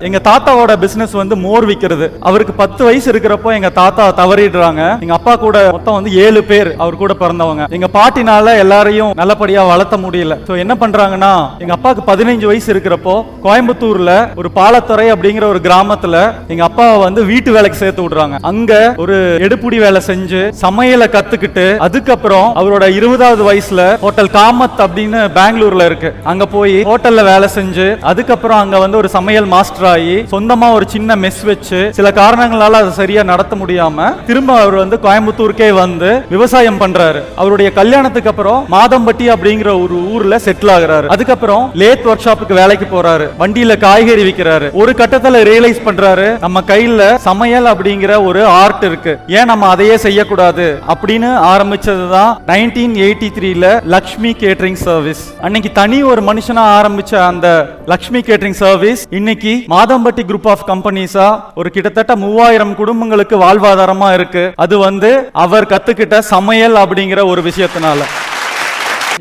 எங்க தாத்தாவோட பிசினஸ் வந்து மோர் விற்கிறது. அவருக்கு 10 வயசு இருக்கிறப்போ எங்க தாத்தா தவறிடுறாங்க. எங்க அப்பா கூட மொத்தம் வந்து 7 பேர் அவர் கூட பிறந்தவங்க. எங்க பாட்டினால எல்லாரையும் நல்லபடியா வளர்த்த முடியல. சோ என்ன பண்றாங்கன்னா, எங்க அப்பாவுக்கு 15 வயசு இருக்கிறப்போ கோயம்புத்தூர்ல ஒரு பாலத்துறை அப்படிங்கிற ஒரு கிராமத்துல எங்க அப்பாவை வந்து வீட்டு வேலைக்கு சேர்த்து விடுறாங்க. அங்க ஒரு எடுப்புடி வேலை செஞ்சு சமையலை கத்துக்கிட்டு அதுக்கப்புறம் அவரோட 20வது வயசுல ஹோட்டல் காமத் அப்படின்னு பெங்களூர்ல இருக்கு, அங்க போய் ஹோட்டல்ல வேலை செஞ்சு அதுக்கப்புறம் அங்க வந்து ஒரு சமையல் மாஸ்டர் ஆகி சொந்தமா ஒரு சின்ன மெஸ் வச்சு சில காரணங்களால அதை சரியா நடத்த முடியாம திரும்ப அவர் வந்து கோயம்புத்தூருக்கே வந்து விவசாயம் பண்றாரு. அவருடைய கல்யாணத்துக்கு அப்புறம் மாதம்பட்டி அப்படிங்கிற ஒரு ஊர்ல செட்டில் ஆகுறாரு. அதுக்கப்புறம் லேத் ஒர்க் ஷாப்புக்கு வேலைக்கு போறாரு, வண்டியில காய்கறி விற்கிறாரு. ஒரு கட்டத்துல ரியலைஸ் பண்றாரு, நம்ம கையில சமையல் அப்படிங்கிற ஒரு ஆர்ட் இருக்கு, ஏன் நம்ம அதையே செய்யக்கூடாது அப்படின்னு ஆரம்பிச்சதுதான் 1983ல லக்ஷ்மி கேட்டரிங் சர்வீஸ். அன்னைக்கு தனி ஒரு மனுஷனா ஆரம்பிச்ச அந்த லக்ஷ்மி கேட்டரிங் சர்வீஸ் இன்னைக்கு மாதம்பட்டி குரூப் ஆஃப் கம்பெனிஸா ஒரு கிட்டத்தட்ட 3000 குடும்பங்களுக்கு வாழ்வாதாரமா இருக்கு. அது வந்து அவர் கத்துக்கிட்ட சமையல் அப்படிங்கிற ஒரு விஷயத்தினால.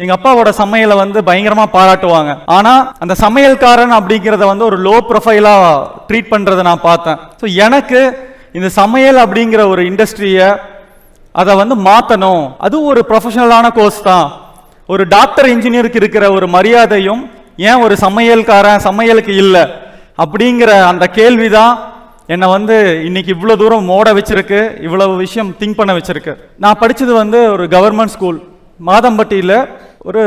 எங்க அப்பாவோட சமையலை வந்து பயங்கரமா பாராட்டுவாங்க. ஆனா அந்த சமையல்காரன் அப்படிங்கறத வந்து ஒரு லோ ப்ரொஃபைலா ட்ரீட் பண்றதை நான் பார்த்தேன். ஸோ எனக்கு இந்த சமையல் அப்படிங்கிற ஒரு இண்டஸ்ட்ரிய அதை வந்து மாத்தணும். அது ஒரு ப்ரொஃபஷனலான கோர்ஸ் தான். ஒரு டாக்டர் இன்ஜினியருக்கு இருக்கிற ஒரு மரியாதையும் ஏன் ஒரு சமையல்காரன் சமையலுக்கு இல்லை அப்படிங்கிற அந்த கேள்விதான் என்னை வந்து இன்னைக்கு இவ்வளோ தூரம் ஓட வச்சிருக்கு, இவ்வளவு விஷயம் திங்க் பண்ண வச்சிருக்கு. நான் படித்தது வந்து ஒரு கவர்மெண்ட் ஸ்கூல், மாதம்பட்டியில் ஒரு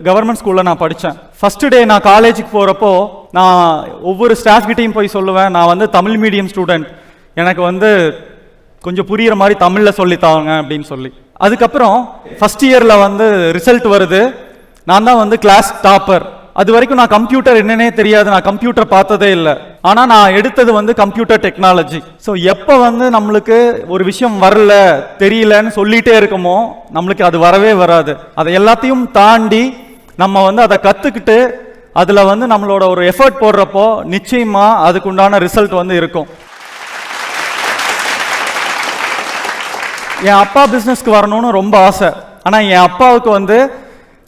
கவர்மெண்ட் ஸ்கூலில் நான் படித்தேன். ஃபர்ஸ்ட் டே நான் காலேஜுக்கு போகிறப்போ நான் ஒவ்வொரு ஸ்டாஃப் கிட்டையும் போய் சொல்லுவேன், நான் வந்து தமிழ் மீடியம் ஸ்டூடெண்ட், எனக்கு வந்து கொஞ்சம் புரிகிற மாதிரி தமிழில் சொல்லித்தாங்க அப்படின்னு சொல்லி. அதுக்கப்புறம் ஃபர்ஸ்ட் இயரில் வந்து ரிசல்ட் வருது, நான் தான் வந்து கிளாஸ் டாப்பர். அது வரைக்கும் நான் கம்ப்யூட்டர் என்னன்னே தெரியாது, நான் கம்ப்யூட்டர் பார்த்ததே இல்லை. ஆனால் நான் எடுத்தது வந்து கம்ப்யூட்டர் டெக்னாலஜி. ஸோ எப்போ வந்து நம்மளுக்கு ஒரு விஷயம் வரல தெரியலன்னு சொல்லிட்டே இருக்கமோ நம்மளுக்கு அது வரவே வராது. அதை எல்லாத்தையும் தாண்டி நம்ம வந்து அதை கற்றுக்கிட்டு அதில் வந்து நம்மளோட ஒரு எஃபர்ட் போடுறப்போ நிச்சயமாக அதுக்குண்டான ரிசல்ட் வந்து இருக்கும். என் அப்பா பிஸ்னஸ்க்கு வரணும்னு ரொம்ப ஆசை. ஆனால் என் அப்பாவுக்கு வந்து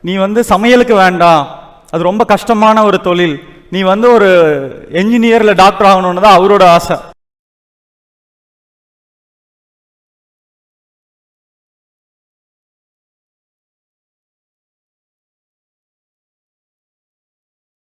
நீ வந்து சமையலுக்கு வேண்டாம், அது ரொம்ப கஷ்டமான ஒரு தொழில், நீ வந்து ஒரு என்ஜினியர் இல்லை டாக்டர் ஆகணும்னு தான் அவரோட ஆசை.